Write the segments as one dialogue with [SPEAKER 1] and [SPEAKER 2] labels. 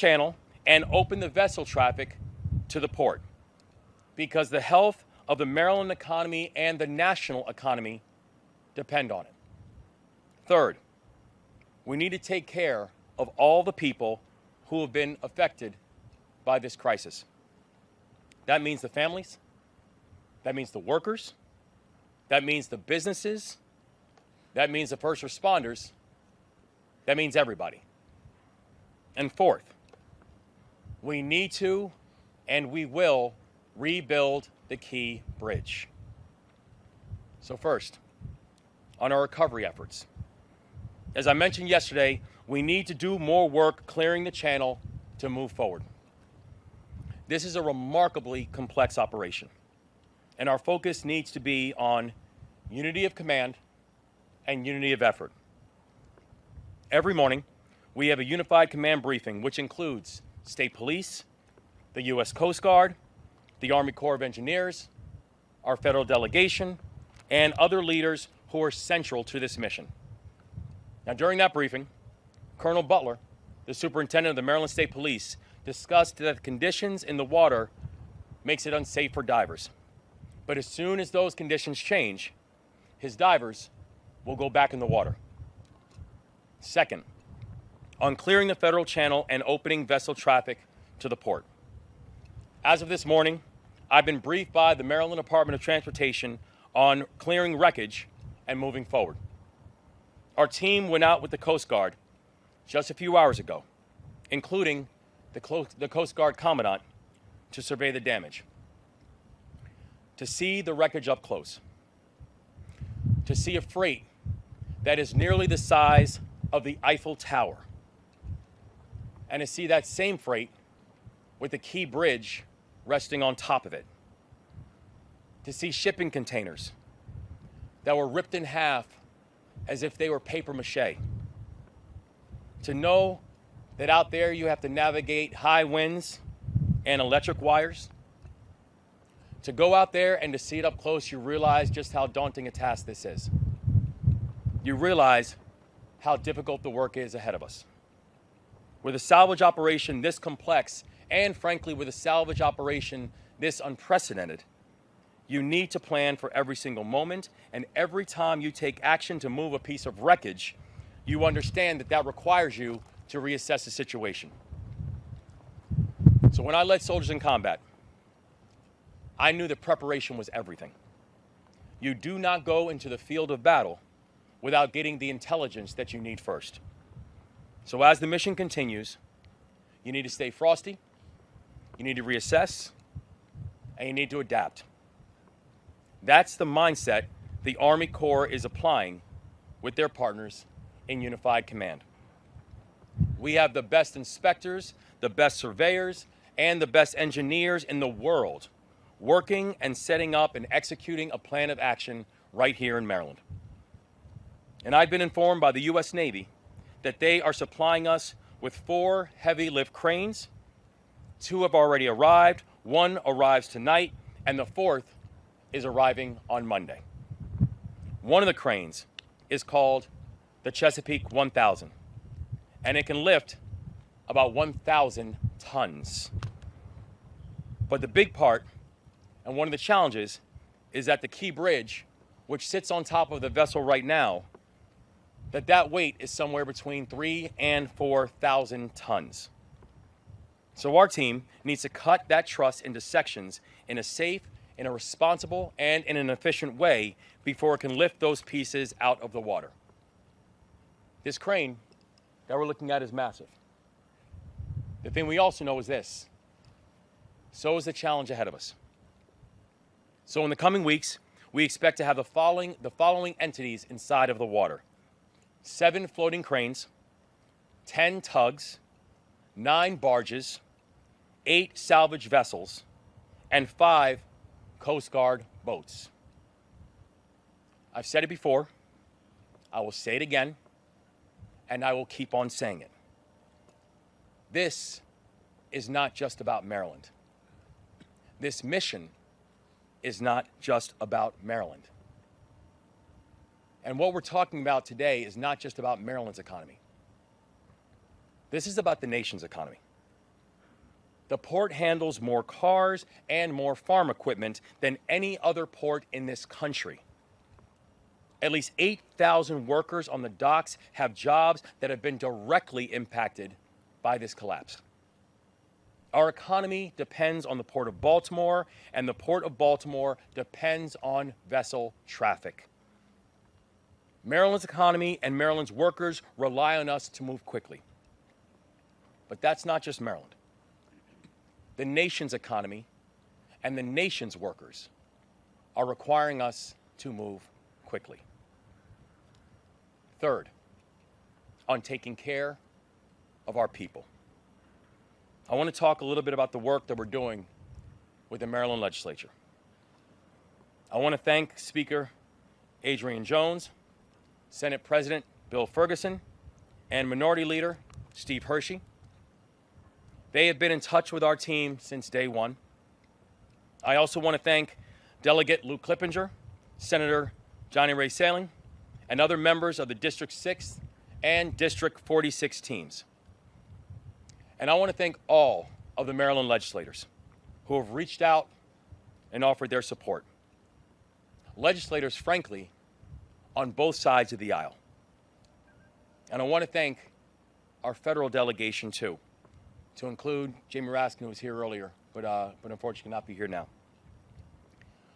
[SPEAKER 1] channel and open the vessel traffic to the port, because the health of the Maryland economy and the national economy depend on it. Third, we need to take care of all the people who have been affected by this crisis. That means the families, that means the workers, that means the businesses, that means the first responders, that means everybody. And fourth, we need to and we will rebuild the Key Bridge. So first, on our recovery efforts. As I mentioned yesterday, we need to do more work clearing the channel to move forward. This is a remarkably complex operation, and our focus needs to be on unity of command and unity of effort. Every morning, we have a unified command briefing, which includes state police, the U.S. Coast Guard, the Army Corps of Engineers, our federal delegation, and other leaders who are central to this mission. Now, during that briefing, Colonel Butler, the superintendent of the Maryland State Police, discussed that the conditions in the water makes it unsafe for divers. But as soon as those conditions change, his divers will go back in the water. Second, on clearing the federal channel and opening vessel traffic to the port. As of this morning, I've been briefed by the Maryland Department of Transportation on clearing wreckage and moving forward. Our team went out with the Coast Guard just a few hours ago, including the Coast Guard Commandant, to survey the damage, to see the wreckage up close, to see a freight that is nearly the size of the Eiffel Tower, and to see that same freight with the Key Bridge resting on top of it, to see shipping containers that were ripped in half as if they were paper mache, to know that out there you have to navigate high winds and electric wires. To go out there and to see it up close, you realize just how daunting a task this is. You realize how difficult the work is ahead of us. With a salvage operation this complex, and frankly, with a salvage operation this unprecedented, you need to plan for every single moment, and every time you take action to move a piece of wreckage, you understand that that requires you to reassess the situation. So when I led soldiers in combat, I knew that preparation was everything. You do not go into the field of battle without getting the intelligence that you need first. So as the mission continues, you need to stay frosty, you need to reassess, and you need to adapt. That's the mindset the Army Corps is applying with their partners in Unified Command. We have the best inspectors, the best surveyors, and the best engineers in the world working and setting up and executing a plan of action right here in Maryland. And I've been informed by the U.S. Navy that they are supplying us with 4 heavy lift cranes. 2 have already arrived, 1 arrives tonight, and the 4th is arriving on Monday. One of the cranes is called the Chesapeake 1000, and it can lift about 1,000 tons. But the big part, and one of the challenges, is that the Key Bridge, which sits on top of the vessel right now, that weight is somewhere between 3,000 and 4,000 tons. So our team needs to cut that truss into sections in a safe, in a responsible, and in an efficient way before it can lift those pieces out of the water. This crane that we're looking at is massive. The thing we also know is this: so is the challenge ahead of us. So in the coming weeks, we expect to have the following entities inside of the water: 7 floating cranes, 10 tugs, 9 barges, 8 salvage vessels, and 5 Coast Guard boats. I've said it before, I will say it again, and I will keep on saying it. This is not just about Maryland. This mission is not just about Maryland. And what we're talking about today is not just about Maryland's economy. This is about the nation's economy. The port handles more cars and more farm equipment than any other port in this country. At least 8,000 workers on the docks have jobs that have been directly impacted by this collapse. Our economy depends on the Port of Baltimore, and the Port of Baltimore depends on vessel traffic. Maryland's economy and Maryland's workers rely on us to move quickly. But that's not just Maryland. The nation's economy and the nation's workers are requiring us to move quickly. Third, on taking care of our people. I want to talk a little bit about the work that we're doing with the Maryland legislature. I want to thank Speaker Adrian Jones, Senate President Bill Ferguson, and Minority Leader Steve Hershey. They have been in touch with our team since day one. I also want to thank Delegate Lou Clippinger, Senator Johnny Ray Sailing, and other members of the District 6 and District 46 teams. And I want to thank all of the Maryland legislators who have reached out and offered their support. Legislators, frankly, on both sides of the aisle. And I want to thank our federal delegation, too, to include Jamie Raskin, who was here earlier, but unfortunately cannot be here now.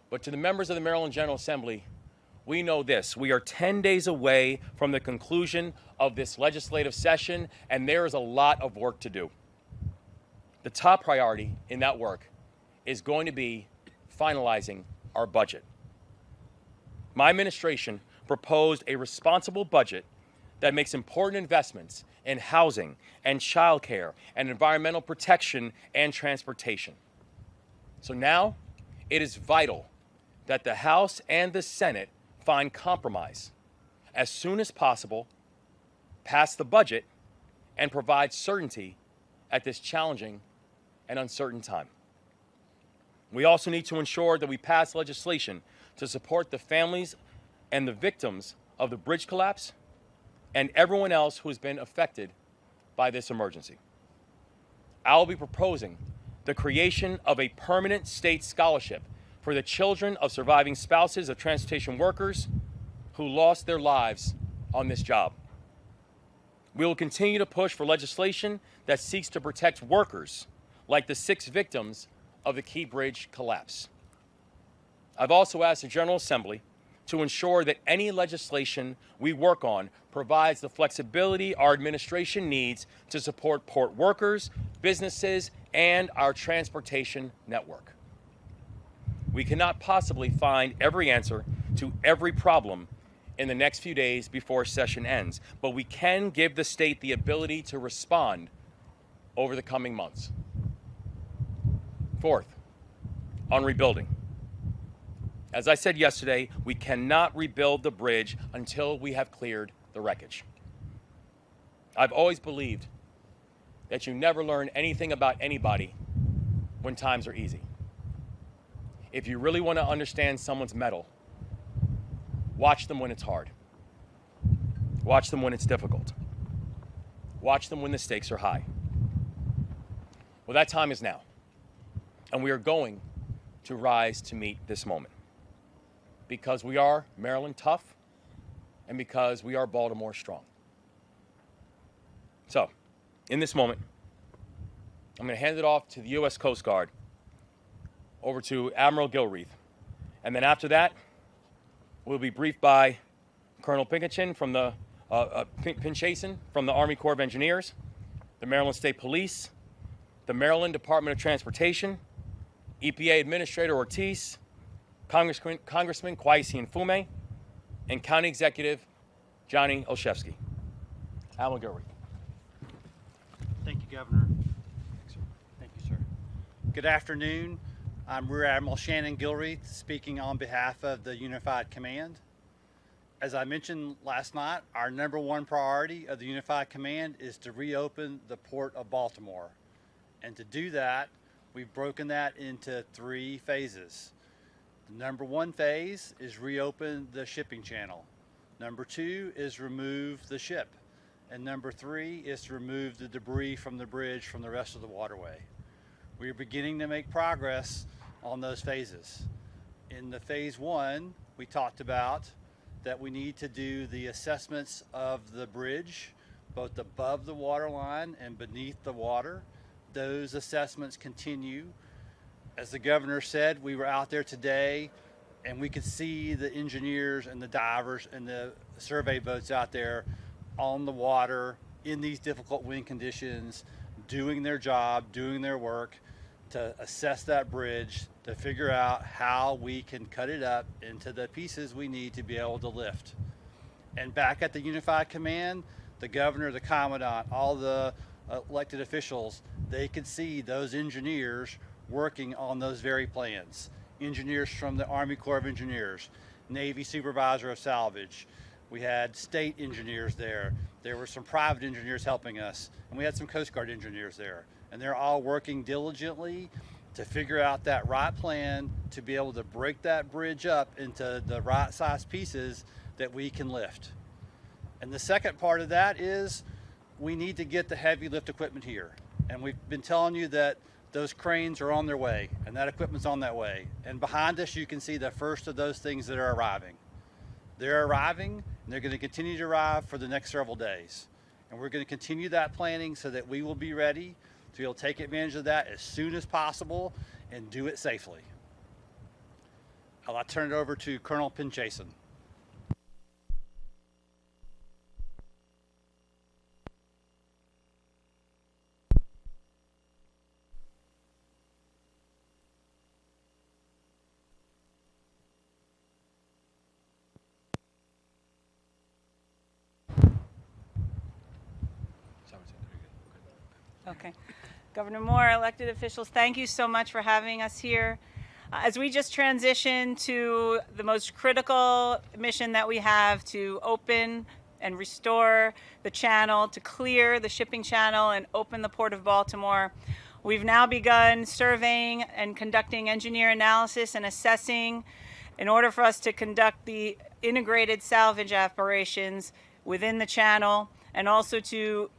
[SPEAKER 1] But to the members of the Maryland General Assembly, we know this: we are 10 days away from the conclusion of this legislative session, and there is a lot of work to do. The top priority in that work is going to be finalizing our budget. My administration proposed a responsible budget that makes important investments in housing and childcare and environmental protection and transportation. So now it is vital that the House and the Senate find compromise as soon as possible, pass the budget, and provide certainty at this challenging and uncertain time. We also need to ensure that we pass legislation to support the families and the victims of the bridge collapse and everyone else who has been affected by this emergency. I'll be proposing the creation of a permanent state scholarship for the children of surviving spouses of transportation workers who lost their lives on this job. We will continue to push for legislation that seeks to protect workers like the 6 victims of the Key Bridge collapse. I've also asked the General Assembly to ensure that any legislation we work on provides the flexibility our administration needs to support port workers, businesses, and our transportation network. We cannot possibly find every answer to every problem in the next few days before session ends, but we can give the state the ability to respond over the coming months. Fourth, on rebuilding. As I said yesterday, we cannot rebuild the bridge until we have cleared the wreckage. I've always believed that you never learn anything about anybody when times are easy. If you really want to understand someone's mettle, watch them when it's hard. Watch them when it's difficult. Watch them when the stakes are high. Well, that time is now, and we are going to rise to meet this moment. Because we are Maryland tough, and because we are Baltimore strong. So, in this moment, I'm going to hand it off to the U.S. Coast Guard, over to Admiral Gilreath. And then after that, we'll be briefed by Colonel Pinchason from the Army Corps of Engineers, the Maryland State Police, the Maryland Department of Transportation, EPA Administrator Ortiz, Congressman Kwesi Nfume, and County Executive Johnny Olszewski. Admiral Gilreath.
[SPEAKER 2] Thank you, Governor. Thank you, sir. Good afternoon. I'm Rear Admiral Shannon Gilreath, speaking on behalf of the Unified Command. As I mentioned last night, our number one priority of the Unified Command is to reopen the Port of Baltimore. And to do that, we've broken that into 3 phases. The number 1 phase is reopen the shipping channel. Number 2 is remove the ship. And number 3 is to remove the debris from the bridge from the rest of the waterway. We are beginning to make progress on those phases. In the phase 1, we talked about that we need to do the assessments of the bridge, both above the water line and beneath the water. Those assessments continue. As the governor said, we were out there today and we could see the engineers and the divers and the survey boats out there on the water in these difficult wind conditions, doing their job, doing their work to assess that bridge, to figure out how we can cut it up into the pieces we need to be able to lift. And back at the Unified Command, the governor, the commandant, all the elected officials, they could see those engineers working on those very plans. Engineers from the Army Corps of Engineers, Navy Supervisor of Salvage. We had state engineers there. There were some private engineers helping us, and we had some Coast Guard engineers there. And they're all working diligently to figure out that right plan to be able to break that bridge up into the right size pieces that we can lift. And the second part of that is we need to get the heavy lift equipment here. And we've been telling you that those cranes are on their way and that equipment's on that way. And behind us, you can see the first of those things that are arriving. They're arriving and they're going to continue to arrive for the next several days. And we're going to continue that planning so that we will be ready to be able to take advantage of that as soon as possible and do it safely. I'll turn it over to Colonel Pinchason.
[SPEAKER 3] Okay. Governor Moore, elected officials, thank you so much for having us here. As we just transition to the most critical mission that we have to open and restore the channel, to clear the shipping channel and open the Port of Baltimore, we've now begun surveying and conducting engineer analysis and assessing in order for us to conduct the integrated salvage operations within the channel and also to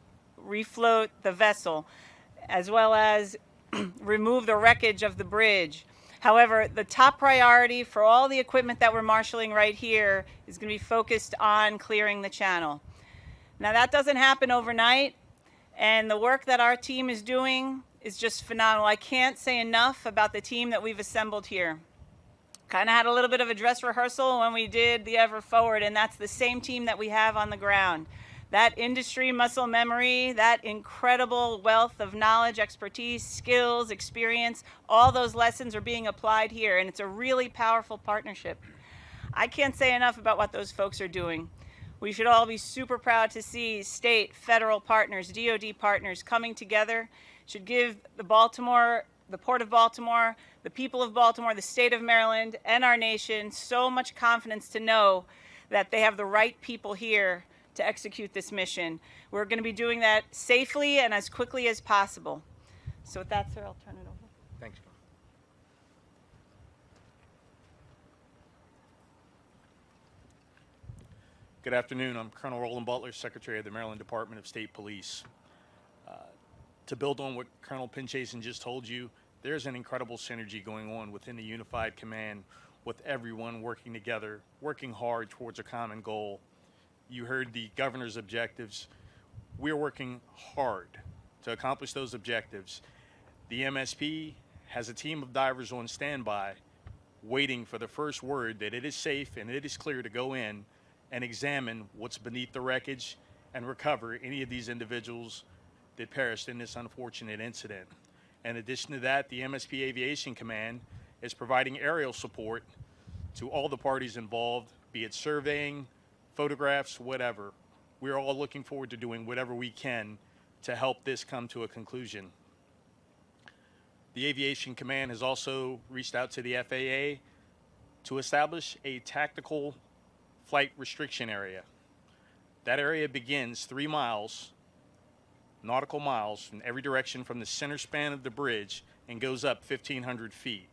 [SPEAKER 3] refloat the vessel, as well as remove the wreckage of the bridge. However, the top priority for all the equipment that we're marshaling right here is going to be focused on clearing the channel. Now, that doesn't happen overnight, and the work that our team is doing is just phenomenal. I can't say enough about the team that we've assembled here. Kind of had a little bit of a dress rehearsal when we did the Ever Forward, and that's the same team that we have on the ground. That industry muscle memory, that incredible wealth of knowledge, expertise, skills, experience, all those lessons are being applied here, and it's a really powerful partnership. I can't say enough about what those folks are doing. We should all be super proud to see state, federal partners, DoD partners coming together. It should give the Port of Baltimore, the people of Baltimore, the state of Maryland, and our nation so much confidence to know that they have the right people here to execute this mission. We're going to be doing that safely and as quickly as possible. So with that, sir, I'll turn it over.
[SPEAKER 1] Thanks.
[SPEAKER 4] Good afternoon. I'm Colonel Roland Butler, Secretary of the Maryland Department of State Police. To build on what Colonel Pinchason just told you, there's an incredible synergy going on within the Unified Command with everyone working together, working hard towards a common goal. You heard the governor's objectives. We're working hard to accomplish those objectives. The MSP has a team of divers on standby waiting for the first word that it is safe and it is clear to go in and examine what's beneath the wreckage and recover any of these individuals that perished in this unfortunate incident. In addition to that, the MSP Aviation Command is providing aerial support to all the parties involved, be it surveying, photographs, whatever. We're all looking forward to doing whatever we can to help this come to a conclusion. The Aviation Command has also reached out to the FAA to establish a tactical flight restriction area. That area begins 3 miles, nautical miles, in every direction from the center span of the bridge and goes up 1,500 feet.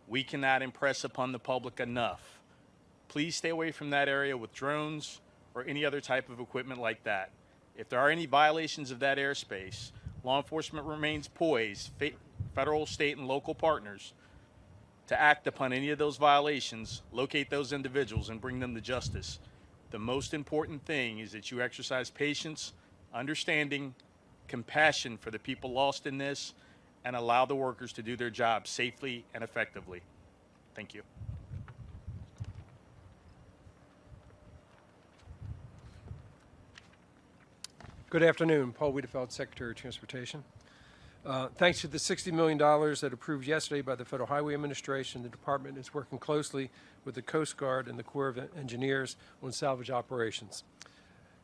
[SPEAKER 4] We cannot impress upon the public enough. Please stay away from that area with drones or any other type of equipment like that. If there are any violations of that airspace, law enforcement remains poised, federal, state, and local partners, to act upon any of those violations, locate those individuals, and bring them to justice. The most important thing is that you exercise patience, understanding, compassion for the people lost in this, and allow the workers to do their job safely and effectively. Thank you.
[SPEAKER 5] Good afternoon. Paul Wiedefeld, Secretary of Transportation. Thanks to the $60 million that approved yesterday by the Federal Highway Administration, the department is working closely with the Coast Guard and the Corps of Engineers on salvage operations.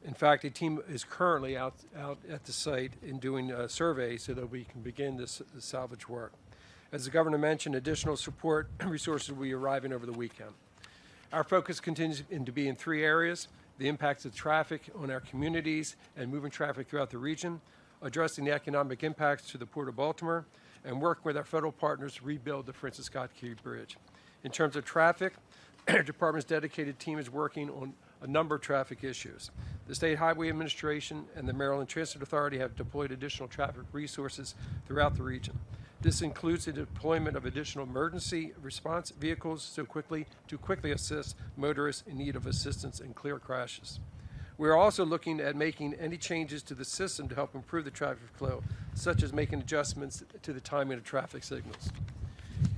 [SPEAKER 5] In fact, a team is currently out at the site in doing a survey so that we can begin the salvage work. As the Governor mentioned, additional support resources will be arriving over the weekend. Our focus continues to be in three areas: the impacts of traffic on our communities and moving traffic throughout the region, addressing the economic impacts to the Port of Baltimore, and working with our federal partners to rebuild the Francis Scott Key Bridge. In terms of traffic, our department's dedicated team is working on a number of traffic issues. The State Highway Administration and the Maryland Transit Authority have deployed additional traffic resources throughout the region. This includes the deployment of additional emergency response vehicles to quickly assist motorists in need of assistance and clear crashes. We are also looking at making any changes to the system to help improve the traffic flow, such as making adjustments to the timing of traffic signals.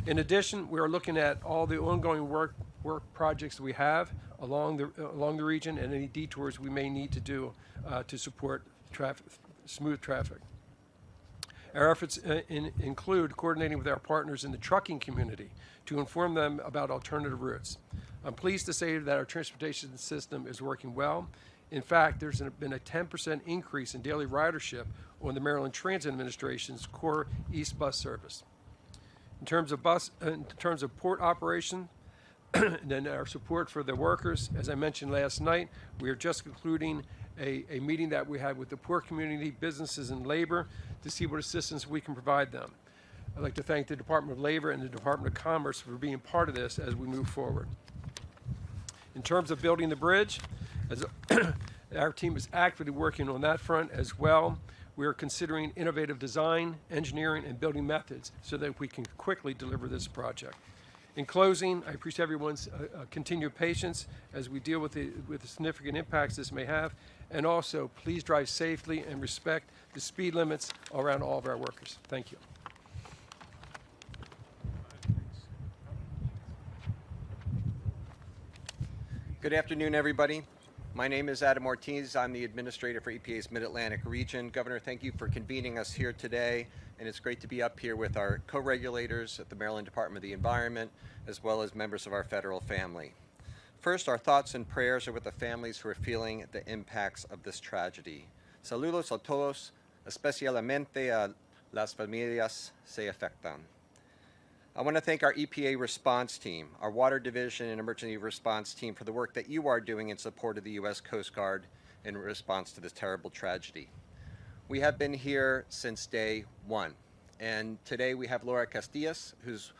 [SPEAKER 5] In addition, we are looking at all the ongoing work projects we have along the region and any detours we may need to do to support smooth traffic. Our efforts include coordinating with our partners in the trucking community to inform them about alternative routes. I'm pleased to say that our transportation system is working well. In fact, there's been a 10% increase in daily ridership on the Maryland Transit Administration's core East bus service. In terms of port operation, and then our support for the workers, as I mentioned last night, we are just concluding a meeting that we had with the port community, businesses, and labor to see what assistance we can provide them. I'd like to thank the Department of Labor and the Department of Commerce for being part of this as we move forward. In terms of building the bridge, our team is actively working on that front as well. We are considering innovative design, engineering, and building methods so that we can quickly deliver this project. In closing, I appreciate everyone's continued patience as we deal with the significant impacts this may have, and also please drive safely and respect the speed limits around all of our workers. Thank you.
[SPEAKER 6] Good afternoon, everybody. My name is Adam Ortiz. I'm the administrator for EPA's Mid-Atlantic region. Governor, thank you for convening us here today, and it's great to be up here with our co-regulators at the Maryland Department of the Environment, as well as members of our federal family. First, our thoughts and prayers are with the families who are feeling the impacts of this tragedy. Saludos a todos, especialmente a las familias se afectan. I want to thank our EPA response team, our Water Division and Emergency Response Team for the work that you are doing in support of the U.S. Coast Guard in response to this terrible tragedy. We have been here since day one, and today we have Laura Castillas, who's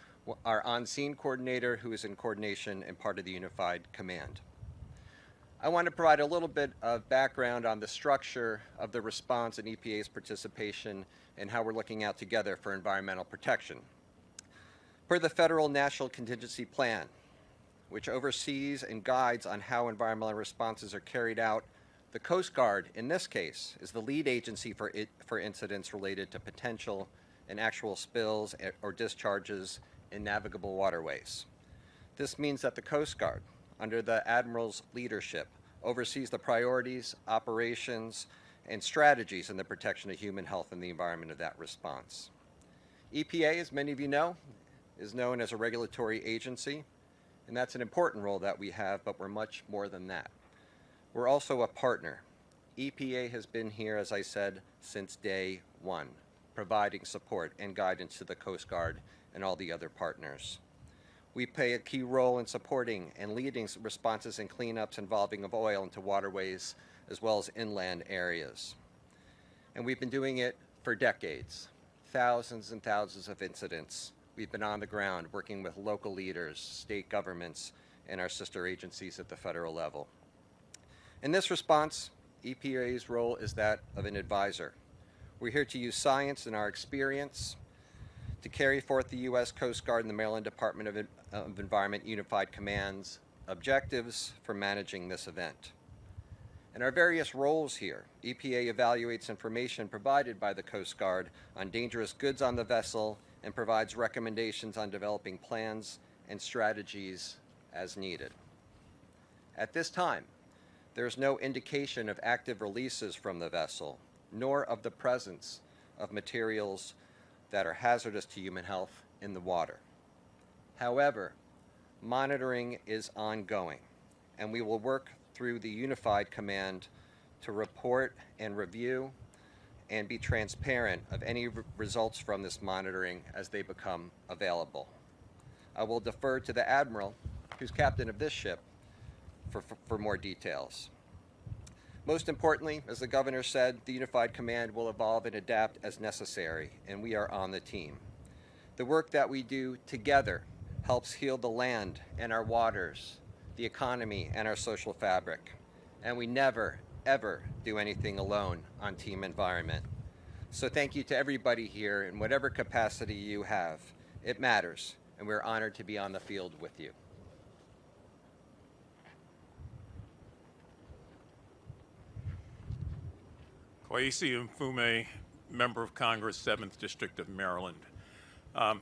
[SPEAKER 6] our on-scene coordinator, who is in coordination and part of the Unified Command. I want to provide a little bit of background on the structure of the response and EPA's participation and how we're looking out together for environmental protection. Per the Federal National Contingency Plan, which oversees and guides on how environmental responses are carried out, the Coast Guard, in this case, is the lead agency for incidents related to potential and actual spills or discharges in navigable waterways. This means that the Coast Guard, under the Admiral's leadership, oversees the priorities, operations, and strategies in the protection of human health and the environment of that response. EPA, as many of you know, is known as a regulatory agency, and that's an important role that we have, but we're much more than that. We're also a partner. EPA has been here, as I said, since day one, providing support and guidance to the Coast Guard and all the other partners. We play a key role in supporting and leading responses and cleanups involving of oil into waterways as well as inland areas. And we've been doing it for decades. Thousands and thousands of incidents. We've been on the ground working with local leaders, state governments, and our sister agencies at the federal level. In this response, EPA's role is that of an advisor. We're here to use science and our experience to carry forth the U.S. Coast Guard and the Maryland Department of Environment Unified Command's objectives for managing this event. In our various roles here, EPA evaluates information provided by the Coast Guard on dangerous goods on the vessel and provides recommendations on developing plans and strategies as needed. At this time, there is no indication of active releases from the vessel, nor of the presence of materials that are hazardous to human health in the water. However, monitoring is ongoing, and we will work through the Unified Command to report and review and be transparent of any results from this monitoring as they become available. I will defer to the Admiral, who's captain of this ship, for more details. Most importantly, as the Governor said, the Unified Command will evolve and adapt as necessary, and we are on the team. The work that we do together helps heal the land and our waters, the economy and our social fabric. And we never, ever do anything alone on Team Environment. So thank you to everybody here in whatever capacity you have. It matters, and we're honored to be on the field with you.
[SPEAKER 7] Kwesi Mfume, Member of Congress, 7th District of Maryland.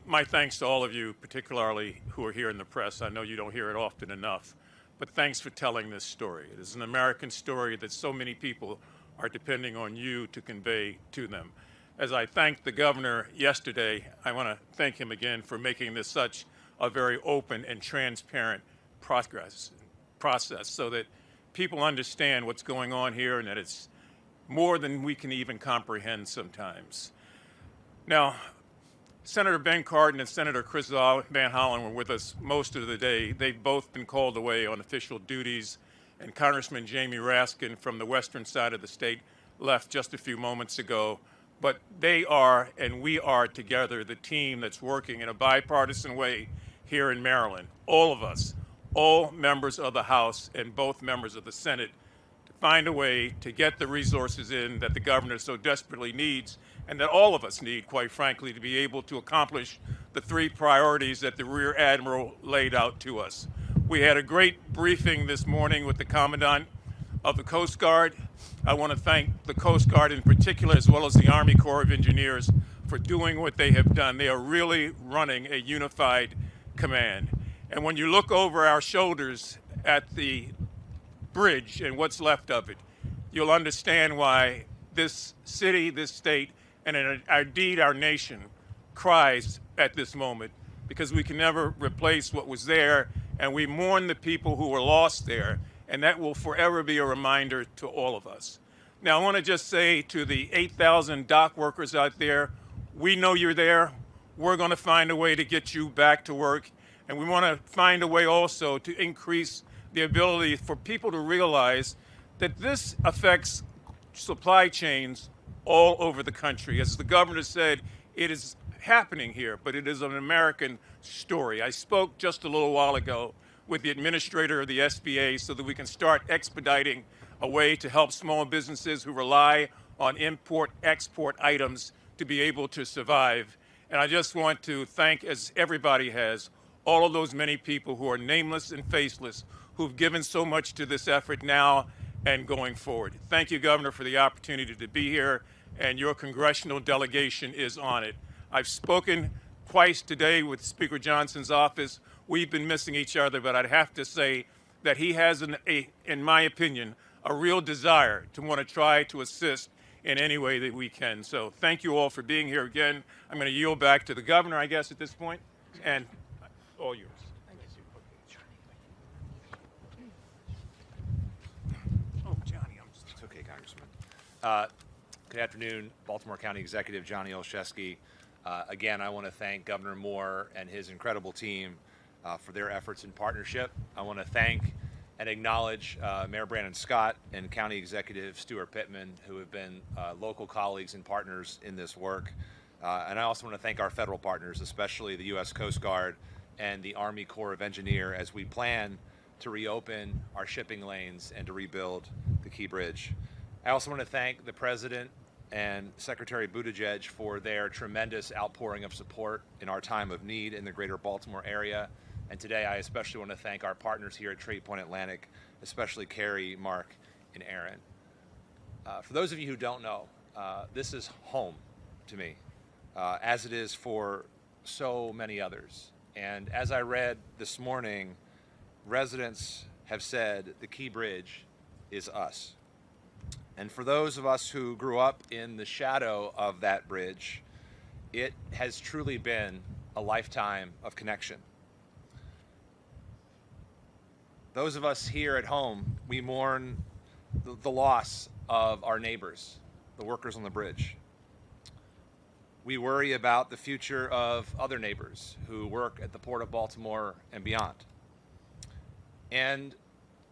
[SPEAKER 7] My thanks to all of you, particularly who are here in the press. I know you don't hear it often enough, but thanks for telling this story. It is an American story that so many people are depending on you to convey to them. As I thanked the Governor yesterday, I want to thank him again for making this such a very open and transparent process so that people understand what's going on here and that it's more than we can even comprehend sometimes. Now, Senator Ben Cardin and Senator Chris Van Hollen were with us most of the day. They've both been called away on official duties, and Congressman Jamie Raskin from the western side of the state left just a few moments ago. But they are, and we are together, the team that's working in a bipartisan way here in Maryland. All of us, all members of the House and both members of the Senate, find a way to get the resources in that the Governor so desperately needs and that all of us need, quite frankly, to be able to accomplish the 3 priorities that the Rear Admiral laid out to us. We had a great briefing this morning with the Commandant of the Coast Guard. I want to thank the Coast Guard in particular, as well as the Army Corps of Engineers, for doing what they have done. They are really running a unified command. And when you look over our shoulders at the bridge and what's left of it, you'll understand why this city, this state, and indeed our nation cries at this moment, because we can never replace what was there, and we mourn the people who were lost there, and that will forever be a reminder to all of us. Now, I want to just say to the 8,000 dock workers out there, we know you're there. We're going to find a way to get you back to work, and we want to find a way also to increase the ability for people to realize that this affects supply chains all over the country. As the Governor said, it is happening here, but it is an American story. I spoke just a little while ago with the administrator of the SBA so that we can start expediting a way to help small businesses who rely on import-export items to be able to survive. And I just want to thank, as everybody has, all of those many people who are nameless and faceless who've given so much to this effort now and going forward. Thank you, Governor, for the opportunity to be here, and your congressional delegation is on it. I've spoken twice today with Speaker Johnson's office. We've been missing each other, but I'd have to say that he has, in my opinion, a real desire to want to try to assist in any way that we can. So thank you all for being here again. I'm going to yield back to the Governor, I guess, at this point, and all yours.
[SPEAKER 8] It's okay, Congressman. Good afternoon, Baltimore County Executive Johnny Olszewski. Again, I want to thank Governor Moore and his incredible team for their efforts in partnership. I want to thank and acknowledge Mayor Brandon Scott and County Executive Stuart Pittman, who have been local colleagues and partners in this work. And I also want to thank our federal partners, especially the U.S. Coast Guard and the Army Corps of Engineers, as we plan to reopen our shipping lanes and to rebuild the Key Bridge. I also want to thank the President and Secretary Buttigieg for their tremendous outpouring of support in our time of need in the greater Baltimore area. And today I especially want to thank our partners here at Trade Point Atlantic, especially Carrie, Mark, and Aaron. For those of you who don't know, this is home to me, as it is for so many others. And as I read this morning, residents have said the key bridge is us. And for those of us who grew up in the shadow of that bridge, it has truly been a lifetime of connection. Those of us here at home, we mourn the loss of our neighbors, the workers on the bridge. We worry about the future of other neighbors who work at the Port of Baltimore and beyond. And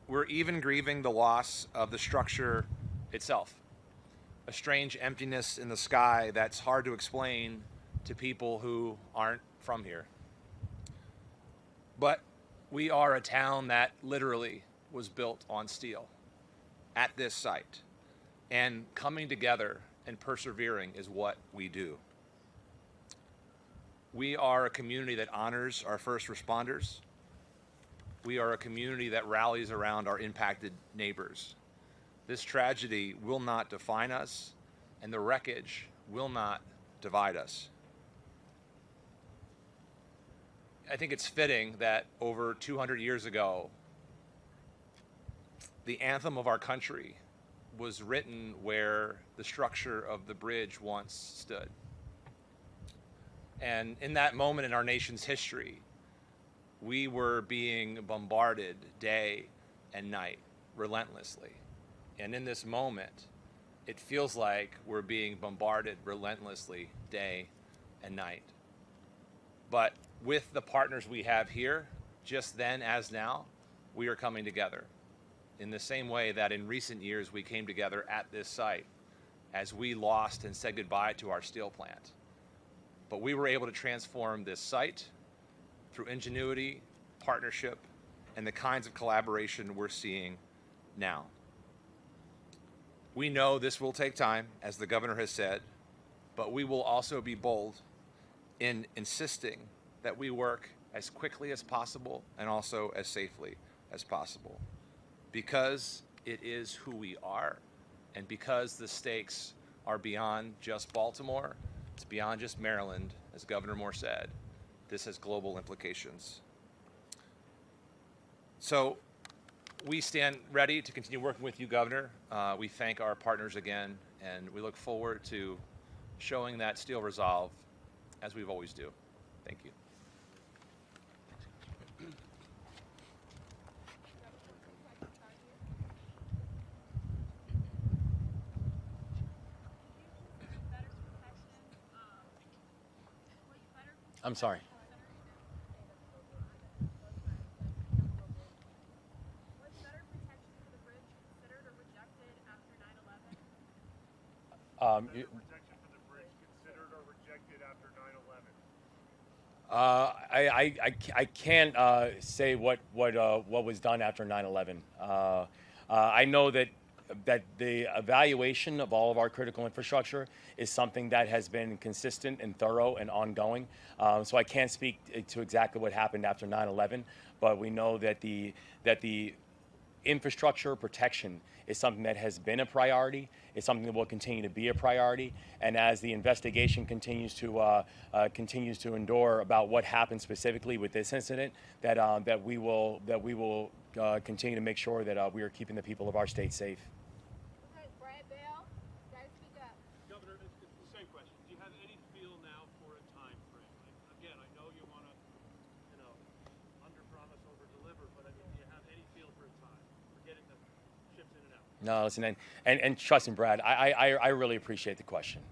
[SPEAKER 8] we're even grieving the loss of the structure itself, a strange emptiness in the sky that's hard to explain to people who aren't from here. But we are a town that literally was built on steel at this site, and coming together and persevering is what we do. We are a community that honors our first responders. We are a community that rallies around our impacted neighbors. This tragedy will not define us, and the wreckage will not divide us. I think it's fitting that over 200 years ago, the anthem of our country was written where the structure of the bridge once stood. And in that moment in our nation's history, we were being bombarded day and night, relentlessly. And in this moment, it feels like we're being bombarded relentlessly day and night. But with the partners we have here, just then as now, we are coming together in the same way that in recent years we came together at this site as we lost and said goodbye to our steel plant. But we were able to transform this site through ingenuity, partnership, and the kinds of collaboration we're seeing now. We know this will take time, as the governor has said, but we will also be bold in insisting that we work as quickly as possible and also as safely as possible, because it is who we are, and because the stakes are beyond just Baltimore, it's beyond just Maryland, as Governor Moore said. This has global implications. So we stand ready to continue working with you, Governor. We thank our partners again, and we look forward to showing that steel resolve as we always do. Thank you.
[SPEAKER 1] I'm sorry.
[SPEAKER 9] Was better protection for the bridge considered or rejected after 9/11?
[SPEAKER 10] Protection for the bridge considered or rejected after 9/11?
[SPEAKER 1] I can't say what was done after 9/11. I know that the evaluation of all of our critical infrastructure is something that has been consistent and thorough and ongoing. So I can't speak to exactly what happened after 9/11, but we know that the infrastructure protection is something that has been a priority. It's something that will continue to be a priority. And as the investigation continues to endure about what happened specifically with this incident, that we will continue to make sure that we are keeping the people of our state safe.
[SPEAKER 9] Okay, Brad Bell, guys speak up.
[SPEAKER 10] Governor, it's the same question. Do you have any feel now for a time frame? Again, I know you want to, under-promise, over-deliver, but I mean, do you have any feel for a time for getting the ships in and out?
[SPEAKER 1] No, listen, and trust me, Brad, I really appreciate the question.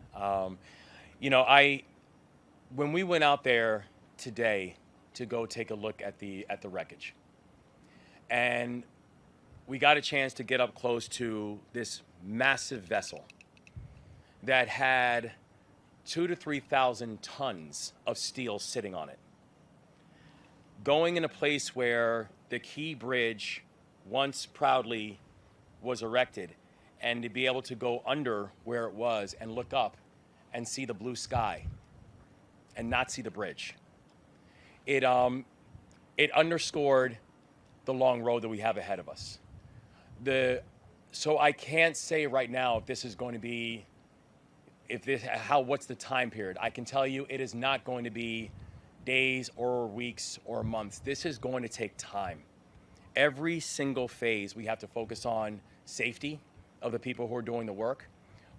[SPEAKER 1] When we went out there today to go take a look at the wreckage, and we got a chance to get up close to this massive vessel that had 2,000 to 3,000 tons of steel sitting on it, going in a place where the key bridge once proudly was erected, and to be able to go under where it was and look up and see the blue sky and not see the bridge. It underscored the long road that we have ahead of us. So I can't say right now if this is going to be, what's the time period. I can tell you it is not going to be days or weeks or months. This is going to take time. Every single phase, we have to focus on safety of the people who are doing the work.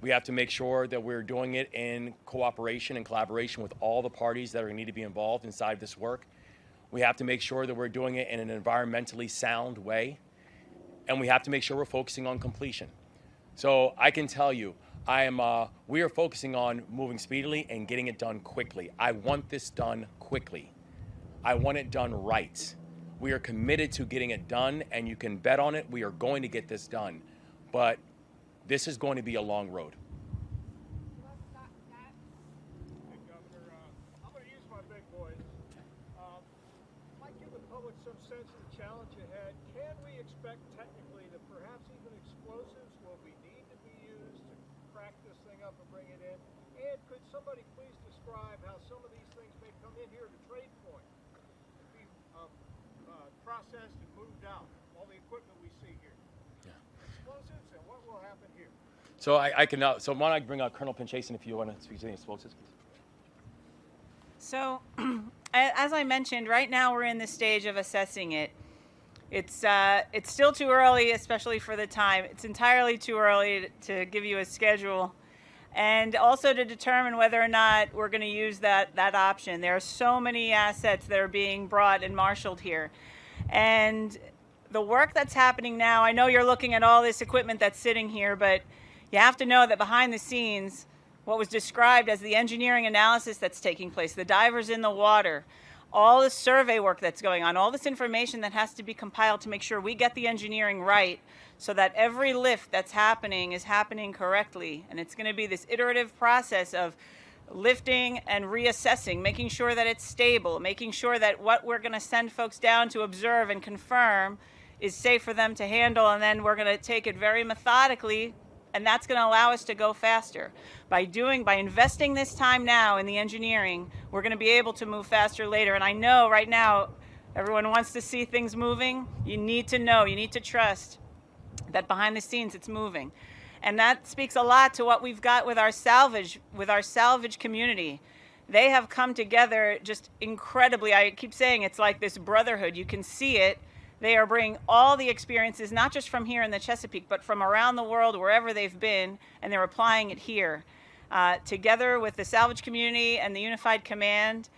[SPEAKER 1] We have to make sure that we're doing it in cooperation and collaboration with all the parties that are going to need to be involved inside this work. We have to make sure that we're doing it in an environmentally sound way. And we have to make sure we're focusing on completion. So I can tell you, we are focusing on moving speedily and getting it done quickly. I want this done quickly. I want it done right. We are committed to getting it done, and you can bet on it. We are going to get this done. But this is going to be a long road.
[SPEAKER 10] Hey, Governor, I'm going to use my big voice. Might give the public some sense of the challenge ahead. Can we expect technically that perhaps even explosives will be need to be used to crack this thing up and bring it in? And could somebody please describe how some of these things may come in here to Trade Point and be processed and moved out? All the equipment we see here. Yeah. Explosives, and what will happen here?
[SPEAKER 1] So so why don't I bring up Colonel Pinchason if you want to speak to the explosives, please.
[SPEAKER 3] So, as I mentioned, right now we're in the stage of assessing it. It's still too early, especially for the time. It's entirely too early to give you a schedule, and also to determine whether or not we're going to use that option. There are so many assets that are being brought and marshaled here, and the work that's happening now. I know you're looking at all this equipment that's sitting here, but you have to know that behind the scenes, what was described as the engineering analysis that's taking place, the divers in the water, all the survey work that's going on, all this information that has to be compiled to make sure we get the engineering right so that every lift that's happening is happening correctly. And it's going to be this iterative process of lifting and reassessing, making sure that it's stable, making sure that what we're going to send folks down to observe and confirm is safe for them to handle, and then we're going to take it very methodically, and that's going to allow us to go faster. By investing this time now in the engineering, we're going to be able to move faster later. And I know right now everyone wants to see things moving. You need to know, you need to trust that behind the scenes it's moving. And that speaks a lot to what we've got with our salvage community. They have come together just incredibly. I keep saying it's like this brotherhood. You can see it. They are bringing all the experiences, not just from here in the Chesapeake, but from around the world, wherever they've been, and they're applying it here. Together with the salvage community and the Unified Command,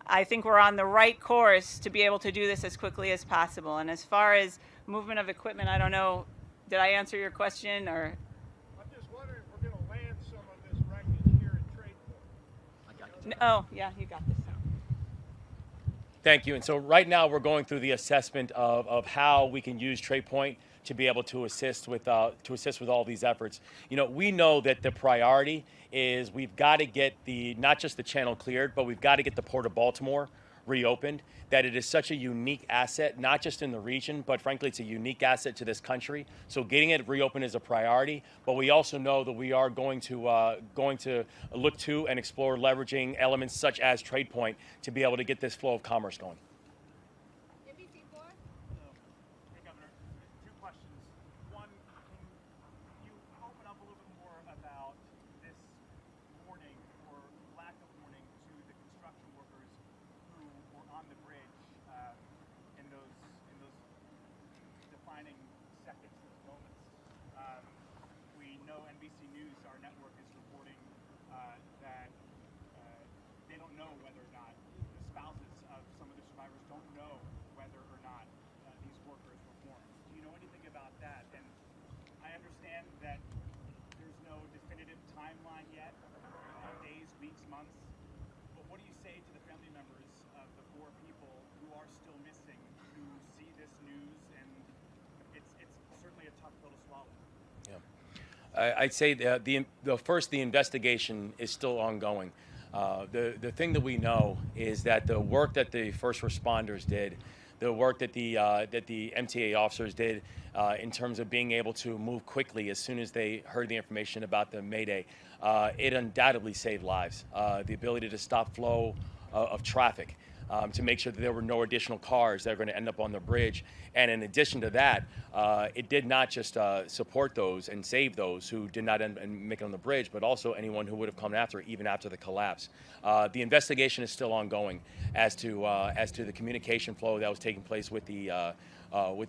[SPEAKER 3] I think we're on the right course to be able to do this as quickly as possible. And as far as movement of equipment, I don't know, did I answer your question? Or?
[SPEAKER 10] I'm just wondering if we're going to land some of this wreckage here in Trade Point.
[SPEAKER 3] Oh, yeah, you got this.
[SPEAKER 1] Thank you. And so right now we're going through the assessment of how we can use Trade Point to be able to assist with all these efforts. You know, we know that the priority is we've got to get not just the channel cleared, but we've got to get the Port of Baltimore reopened. That it is such a unique asset, not just in the region, but frankly, it's a unique asset to this country. So getting it reopened is a priority. But we also know that we are going to look to and explore leveraging elements such as Trade Point to be able to get this flow of commerce going.
[SPEAKER 9] NBC 4?
[SPEAKER 10] Hey, Governor, two questions. One, can you open up a little bit more about this warning or lack of warning to the construction workers who were on the bridge in those defining seconds, those moments? We know NBC News, our network, is reporting that they don't know whether or not the spouses of some of the survivors don't know whether or not these workers were warned. Do you know anything about that? And I understand that there's no definitive timeline yet, days, weeks, months, but what do you say to the family members of the 4 people who are still missing, who see this news, and it's certainly a tough pill to swallow?
[SPEAKER 1] Yeah. I'd say the investigation is still ongoing. The thing that we know is that the work that the first responders did, the work that the MTA officers did in terms of being able to move quickly as soon as they heard the information about the Mayday, it undoubtedly saved lives. The ability to stop flow of traffic, to make sure that there were no additional cars that are going to end up on the bridge. And in addition to that, it did not just support those and save those who did not make it on the bridge, but also anyone who would have come after, even after the collapse. The investigation is still ongoing as to the communication flow that was taking place with the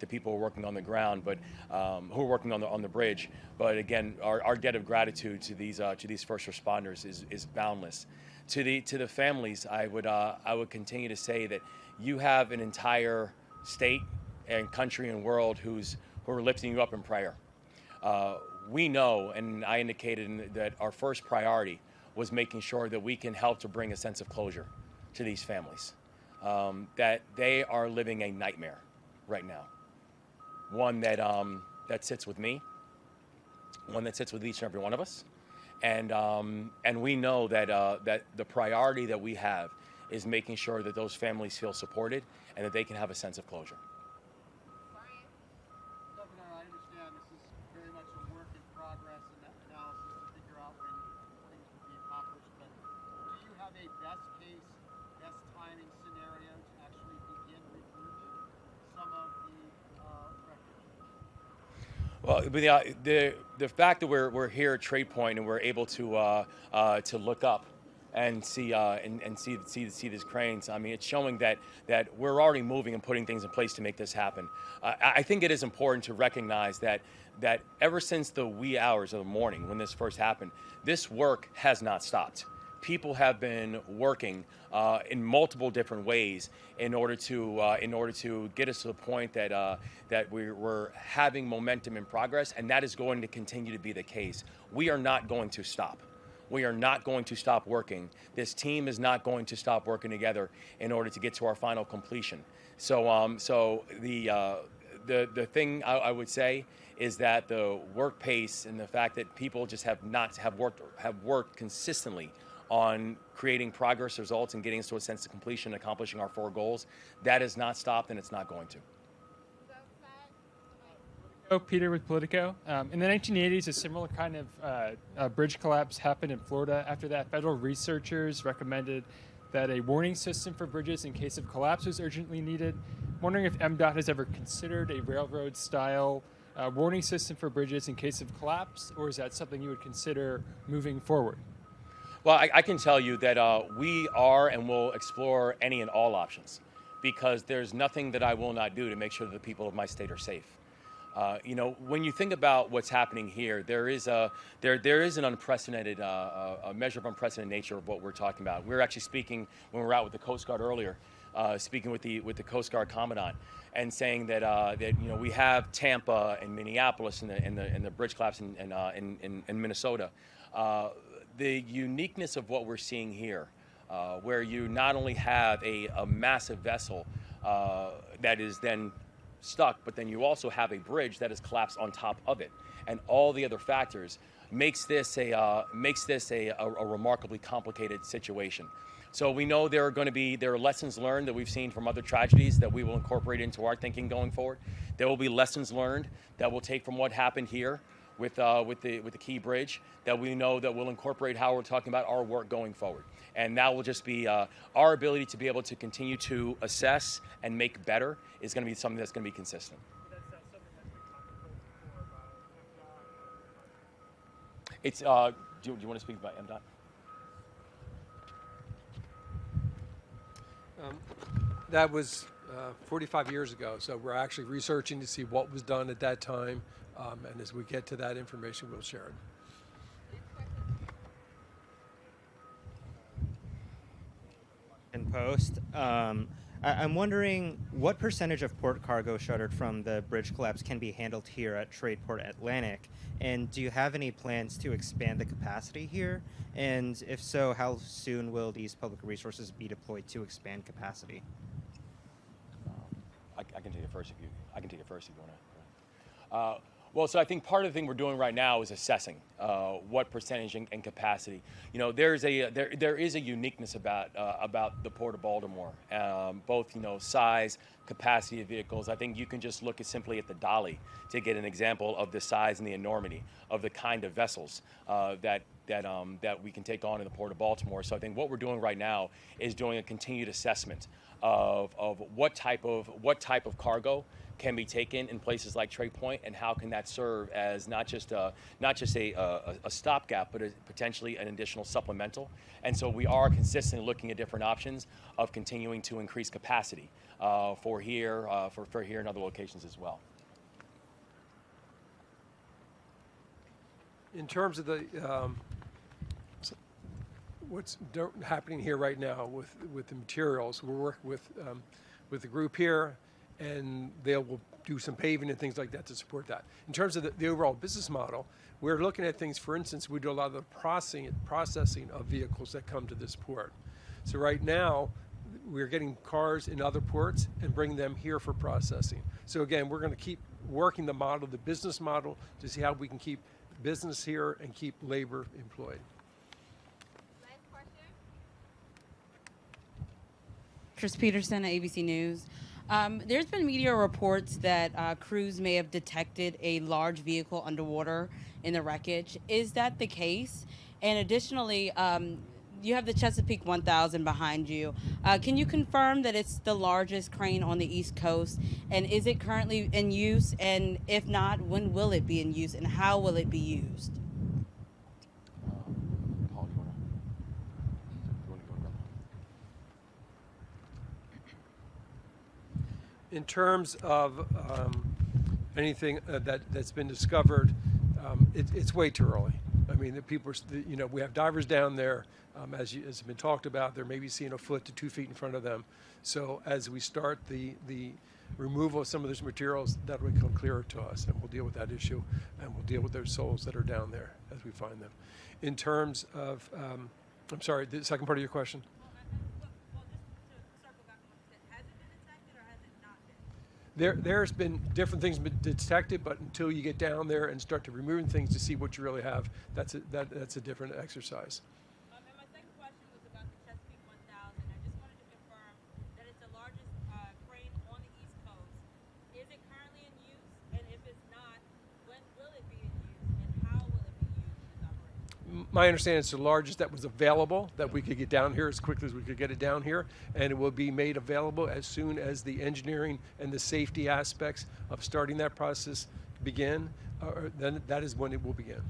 [SPEAKER 1] people who are working on the ground, but who are working on the bridge. But again, our debt of gratitude to these first responders is boundless. To the families, I would continue to say that you have an entire state and country and world who are lifting you up in prayer. We know, and I indicated that our first priority was making sure that we can help to bring a sense of closure to these families, that they are living a nightmare right now, one that sits with me, one that sits with each and every one of us. And we know that the priority that we have is making sure that those families feel supported and that they can have a sense of closure.
[SPEAKER 11] Governor, I understand this is very much a work in progress and that analysis to figure out when things will be accomplished. But do you have a best case, best timing scenario to actually begin removing some of the wreckage?
[SPEAKER 1] Well, the fact that we're here at Trade Point and we're able to look up and see these cranes, I mean, it's showing that we're already moving and putting things in place to make this happen. I think it is important to recognize that ever since the wee hours of the morning when this first happened, this work has not stopped. People have been working in multiple different ways in order to get us to the point that we're having momentum and progress, and that is going to continue to be the case. We are not going to stop. We are not going to stop working. This team is not going to stop working together in order to get to our final completion. So the thing I would say is that the work pace and the fact that people just have worked consistently on creating progress results and getting us to a sense of completion and accomplishing our 4 goals, that has not stopped and it's not going to.
[SPEAKER 12] Peter with Politico. In the 1980s, a similar kind of bridge collapse happened in Florida. After that, federal researchers recommended that a warning system for bridges in case of collapse was urgently needed. I'm wondering if MDOT has ever considered a railroad-style warning system for bridges in case of collapse, or is that something you would consider moving forward?
[SPEAKER 1] Well, I can tell you that we are and will explore any and all options, because there's nothing that I will not do to make sure that the people of my state are safe. When you think about what's happening here, there is an unprecedented, a measure of unprecedented nature of what we're talking about. We were actually speaking when we were out with the Coast Guard earlier, speaking with the Coast Guard Commandant, and saying that we have Tampa and Minneapolis and the bridge collapse in Minnesota. The uniqueness of what we're seeing here, where you not only have a massive vessel that is then stuck, but then you also have a bridge that is collapsed on top of it, and all the other factors makes this a remarkably complicated situation. So we know there are lessons learned that we've seen from other tragedies that we will incorporate into our thinking going forward. There will be lessons learned that we'll take from what happened here with the Key Bridge that we know that we'll incorporate how we're talking about our work going forward. And that will just be our ability to be able to continue to assess and make better is going to be something that's going to be consistent. It's do you want to speak about MDOT?
[SPEAKER 5] That was 45 years ago, so we're actually researching to see what was done at that time, and as we get to that information, we'll share it.
[SPEAKER 13] In Post, I'm wondering what percentage of port cargo shuttered from the bridge collapse can be handled here at Tradeport Atlantic, and do you have any plans to expand the capacity here? And if so, how soon will these public resources be deployed to expand capacity?
[SPEAKER 1] I can take it first if you want to. Well, so I think part of the thing we're doing right now is assessing what percentage and capacity. You know, there is a uniqueness about the Port of Baltimore, both size, capacity of vehicles. I think you can just look simply at the Dolly to get an example of the size and the enormity of the kind of vessels that we can take on in the Port of Baltimore. So I think what we're doing right now is doing a continued assessment of what type of cargo can be taken in places like Trade Point, and how can that serve as not just a stopgap, but potentially an additional supplemental. And so we are consistently looking at different options of continuing to increase capacity for here and other locations as well.
[SPEAKER 5] In terms of the what's happening here right now with the materials, we're working with the group here, and they will do some paving and things like that to support that. In terms of the overall business model, we're looking at things. For instance, we do a lot of the processing of vehicles that come to this port. So right now, we're getting cars in other ports and bring them here for processing. So again, we're going to keep working the model, the business model, to see how we can keep business here and keep labor employed.
[SPEAKER 9] Last question.
[SPEAKER 14] Tris Peterson at ABC News. There's been media reports that crews may have detected a large vehicle underwater in the wreckage. Is that the case? And additionally, you have the Chesapeake 1000 behind you. Can you confirm that it's the largest crane on the East Coast? And is it currently in use? And if not, when will it be in use? And how will it be used?
[SPEAKER 1] Paul, you want to go?
[SPEAKER 5] In terms of anything that's been discovered, it's way too early. I mean, we have divers down there, as has been talked about. They're maybe seeing a foot to 2 feet in front of them. So as we start the removal of some of those materials, that will become clearer to us, and we'll deal with that issue, and we'll deal with those souls that are down there as we find them. In terms of, I'm sorry, the second part of your question? There's been different things been detected, but until you get down there and start to removing things to see what you really have, that's a different exercise.
[SPEAKER 14] And my second question was about the Chesapeake 1000. I just wanted to confirm that it's the largest crane on the East Coast. Is it currently in use? And if it's not, when will it be in use? And how will it be used in this operation?
[SPEAKER 5] My understanding is the largest that was available, that we could get down here as quickly as we could get it down here, and it will be made available as soon as the engineering and the safety aspects of starting that process begin. Then that is when it will begin.